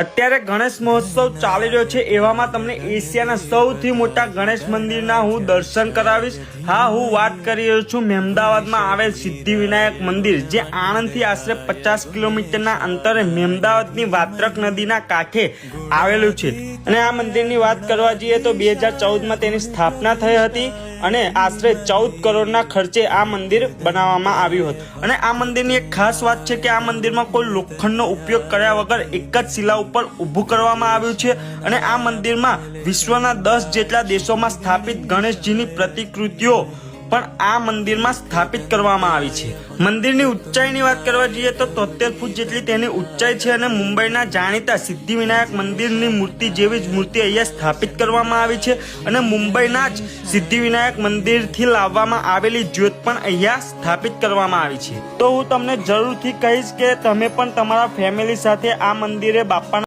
અત્યારે ગણેશ મહોત્સવ ચાલી રહ્યો છે એવામાં તમને એશિયાના સૌથી મોટા ગણેશ મંદિરના હું દર્શન કરાવીશ। હા, હું વાત કરી રહ્યો છું મહેમદાવાદમાં આવેલ સિદ્ધિવિનાયક મંદિર, જે આણંદથી આશરે 50 કિલોમીટરના અંતરે મહેમદાવાદની વાત્રક નદીના કાંઠે આવેલું છે। અને આ મંદિરની વાત કરવા જઈએ તો 2014માં તેની સ્થાપના થઈ હતી અને આશરે 14 કરોડના ખર્ચે આ મંદિર બનાવવામાં આવ્યું હતું। અને આ મંદિરની એક ખાસ વાત છે કે આ મંદિરમાં કોઈ લોખંડનો ઉપયોગ કર્યા વગર એક જ શિલા ઉપર ઊભું કરવામાં આવ્યું છે। અને આ મંદિરમાં વિશ્વના 10 જેટલા દેશોમાં સ્થાપિત ગણેશજીની પ્રતિકૃતિઓ પણ આ મંદિરમાં સ્થાપિત કરવામાં આવી છે। મંદિરની ઊંચાઈની વાત કરવા જઈએ તો 73 ફૂટ જેટલી તેની ઊંચાઈ છે અને મુંબઈના જાણીતા સિદ્ધિવિનાયક મંદિરની મૂર્તિ જેવી જ મૂર્તિ અહીંયા સ્થાપિત કરવામાં આવી છે। અને મુંબઈના જ સિદ્ધિવિનાયક મંદિરથી લાવવામાં આવેલી જ્યોત પણ અહીંયા સ્થાપિત કરવામાં આવી છે। તો હું તમને જરૂરથી કહીશ કે તમે પણ તમારા ફેમિલી સાથે આ મંદિરે બાપાના